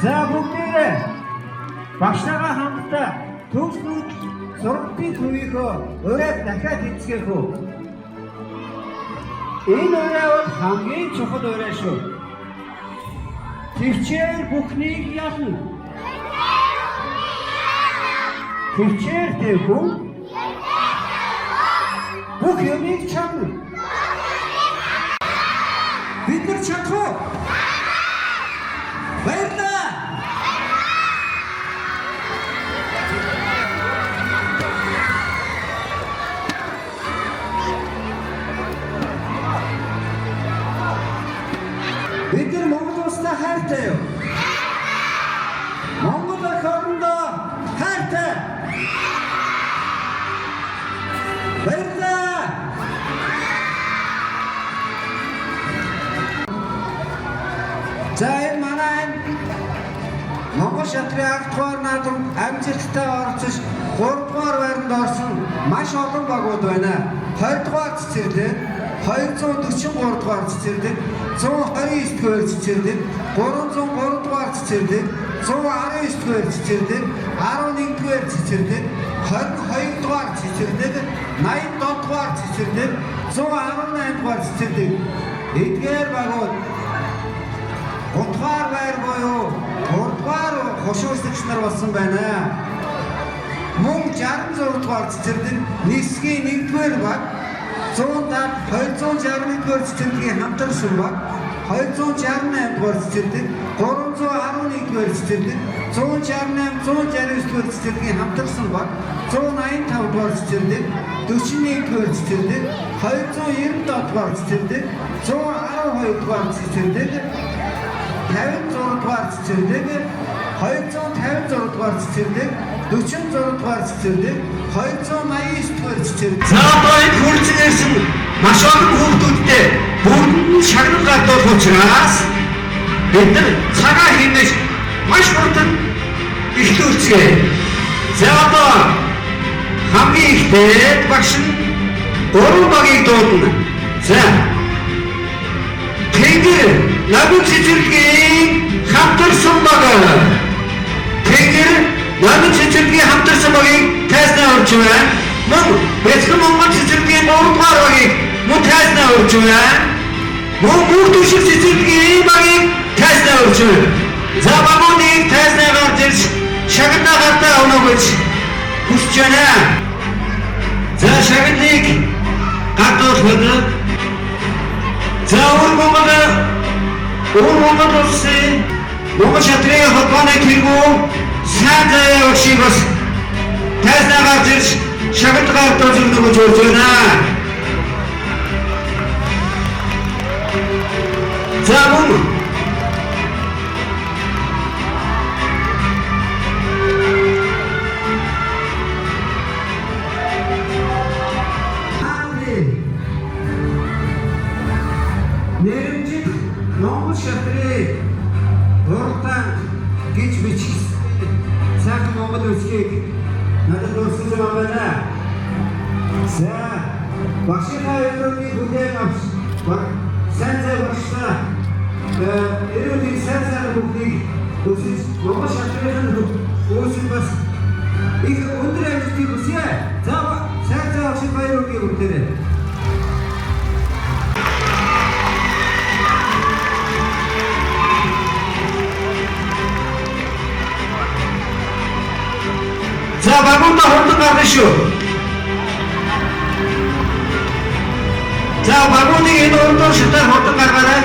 За бүгдээрээ багшаагаа хамтдаа төгснүүд сургалтын төвийнхөө урайг дахиад эзгэх үү. Энэ урай бол хамгийн чухал урай шүү. Төвчээр бүхнийг ялна. Төвчээр дэвгүй бүх юмыг чадна. Бид нар чадах уу? Баярлалаа. Бид нар Монгол улстай хайртай юу? Монгол охиндоо хайртай. Баярлалаа. За энэ манай Монгол шатрын ардугаар наадам амжилттай оролцож 3 дугаар байранд орсон маш олон багууд байна. 20 дугаар цэцэрлэг, 243 дугаар цэцэрлэг, 129 дугаар цэцэрлэг, 303 дугаар цэцэрлэг, 119 дугаар цэцэрлэг, 11 дугаар цэцэрлэг, 22 дугаар цэцэрлэг, 87 дугаар цэцэрлэг, 118 дугаар цэцэрлэг. Эдгээр багууд 3 дугаар байр буюу 3 дугаар хошууслагч нар болсон байна. Мөн 66 дугаар цэцэрлэг нисгийн 1-р баг, 261 дугаар цэцэрлэгийн хамтарсан баг, 268 дугаар цэцэрлэг, 311 дугаар цэцэрлэг, 168, 169 дугаар цэцэрлэгийн хамтарсан баг, 185 дугаар цэцэрлэг, 41 дугаар цэцэрлэг, 297 дугаар цэцэрлэг, 112 дугаар цэцэрлэг, 56 дугаар цэцэрлэг, 256 дугаар цэцэрлэг, 46 дугаар цэцэрлэг, 289 дугаар цэцэрлэг. За одоо энэ хурцын ирсэн маш олон хүүхдүүдтэй бүгд шагнал гардуулах учраас бид нар цагаа хийнэж маш хурдан ихлүүлцгээе. За одоо хамгийн ихтэй багш нь 3 багийг дуудана. За Тэнгэр Нагуун цэцэрлэгийн хамтарсан баг. Тэнгэр Нагуун цэцэрлэгийн хамтарсан багийг тайзнаа орж байна. Мөн Бэлтгэн Монгол цэцэрлэгийн 3 дугаар багийг мөн тайзнаа орж байна. Мөн Бүрдүүшиг цэцэрлэгийн багийг тайзнаа орж байна. За багуудыг тайзнаагаар зэрж шагналаа гартаа өнөөгөж хүсэж байна. За шагналыг гардуулах. За Монгол улсын Монгол шатрын холбооны тэргүү сайн заяа өгшийг бас тайзнаагаар зэрж шагналаар дуулж өгч байна. За мөн нэрэмжит Монгол шатрын уртан гэж бичсэн сайхан Монгол үсгийг надад өрсөж байна. За багшийнхаа өрөөний бүтээн авч сайн зай багшаа эрүүлийн сайн бүхнийг өсөж Монгол шатрын үүсэл бас их өндөр амжилтыг хүсье. За сайн зай багшийн баяр үргийг хүргээрэй. За багуудаа хурдан гарна шүү. За багуудыг энэ урдуур шатаар хурдан гаргаарай.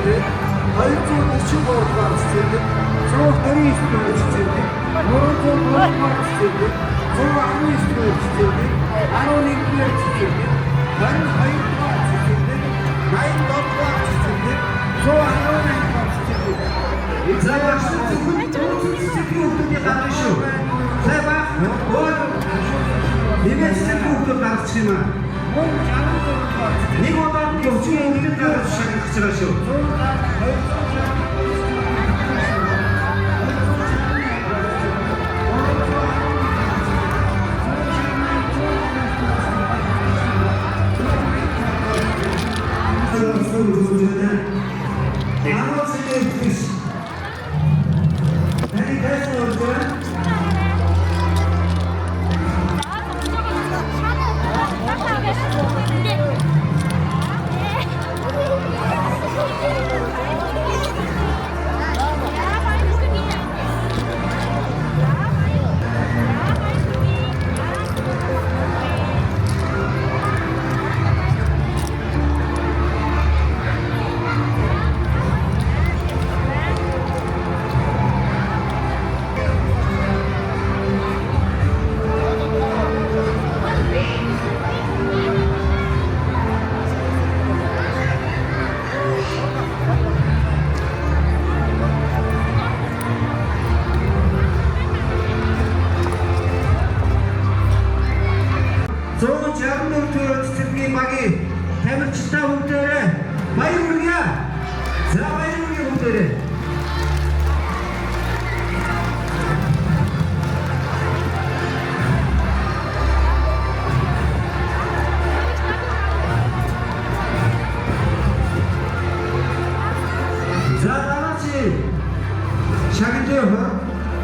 цэцэрлэг 243 дугаар цэцэрлэг 129 дугаар цэцэрлэг 303 дугаар цэцэрлэг 119 дугаар цэцэрлэг 11 дугаар цэцэрлэг 22 дугаар цэцэрлэг 87 дугаар цэцэрлэг 118 дугаар цэцэрлэг Зааварсан зөвхөн цэцэрлэгийн хүмүүсийн гарна шүү. Заавар нэмээд цэцэрлэгийн хүмүүс гарч юм аа. Нэг удаа өвчин өнгөд гарч шагнах гэж шүү. цэцэрлэгийн багийн тамирчтай бүгдээрээ баяр хүргье. За баяр хүргье бүгдээрээ. За дараач шагнал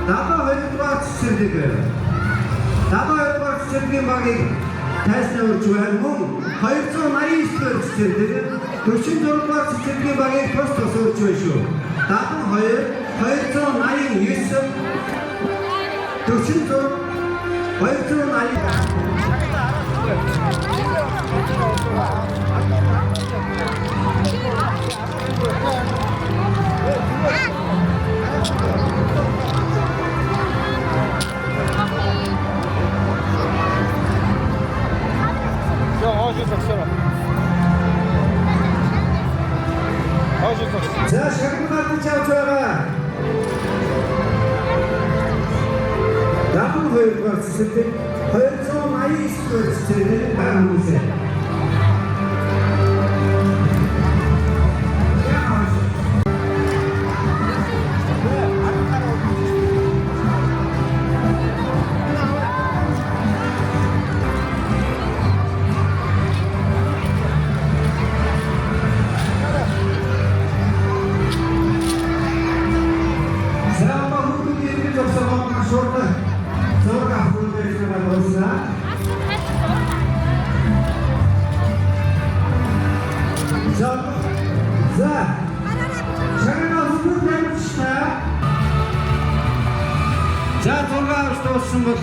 надад 2 дугаар цэцэрлэг. Надад 2 дугаар цэцэрлэгийн багийн тайсны урж байна мөн 289 дугаар цэцэрлэг 46 дугаар цэцэрлэгийн багийг тус тус урж байна шүү. Дадан 289 46 280 자, 샤크마트 차우차가 나쁜 거일과 있을 때 벌써 많이 있을 때는 바라는 곳에 За зураг авсан бол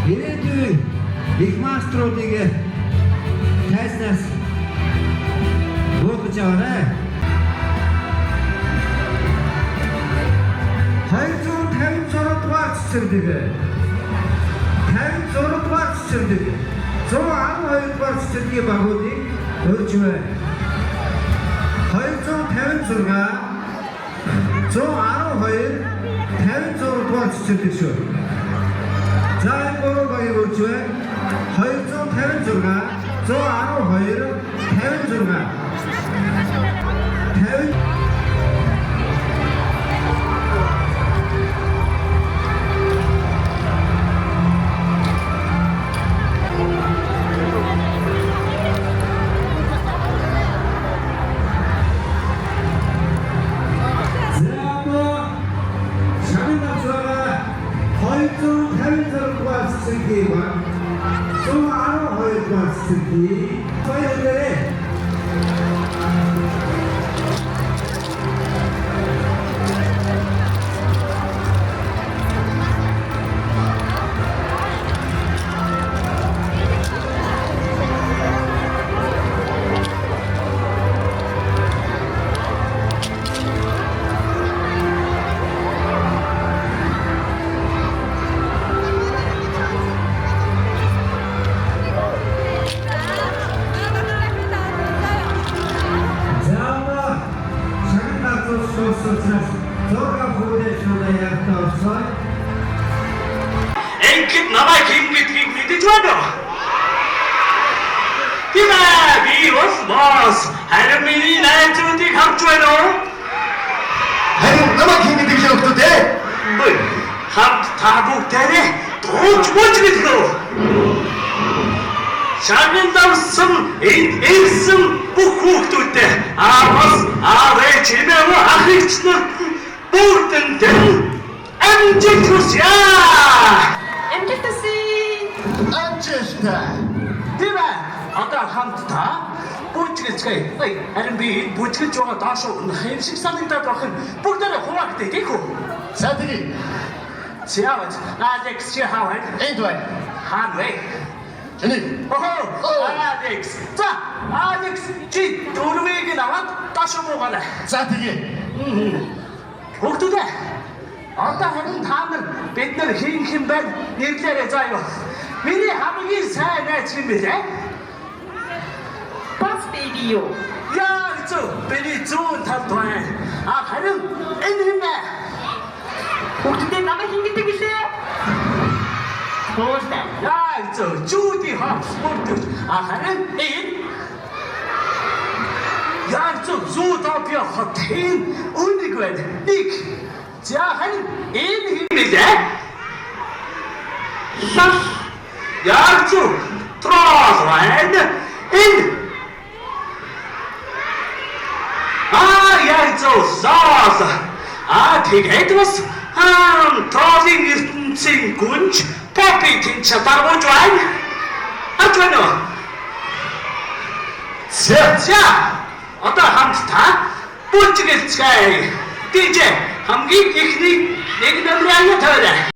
ирээдүйн их маструудыг тайснаас буулгаж аваарай. 256 дугаар цэцэрлэг 56 дугаар цэцэрлэг 112 дугаар цэцэрлэгийн багуудыг өрж байна. 256 112 56 дугаар цэцэрлэг шүү. За энэ гурван багийг өрж байна. 256 112 56 Зурга бүлэшүүлээ явталцай. Энэгэд намайг хэн гэдгийг мэдэж байна уу? Би бас харин миний найзуудыг харж байна уу? Харин намайг хэн гэдэг шалтгаан дээ? Хамт та бүгдээрээ дууж гэдэг үү? Шагнал давсан ирсэн бүх хүүхдүүдтэй бас аавэ чимээ ахигч нар бүгдэндээ амжилт хүсье! Амжилт хүсье! Амжилттай. Дива одоо хамтдаа бүжгэлцгээе. Харин би бүжгэлж байгаа доошоо хэм шиг санагдаад байх нь бүгдээрээ хуваагдъя гэх үү? За тэгээ. Сявд Алекс Чехавд Энд бай. Ханвей. Энийг. Алекс. За Алекс чи дөрвийг аваад доошоо буугаарай. За тэгээ. Хүүхдүүдээ одоо харин та нар бид нар хин байна нэрлээрээ заяа. Миний хамгийн сайн найз юм билээ. Бас baby юу? Яа миний зүүн талд байна. Харин энэ юм бэ? Хүүхдүүдээ намайг хэн гэдэг билээ? Хоолтой. Яа Жуди Хопспорт. Харин энэ яа Зуутопия хотын үнийг байна. Нэг. За харин энэ юм билээ? Яа Трос байна. Энэ Зоос. Тэгээд бас Троллин ертөнцийн гүнж Поппи тэнцэ барууж байна. Атвано. За. Одоо хамтдаа бүжгэлцгээе. DJ хамгийн ихний нэг номерыг тавиа.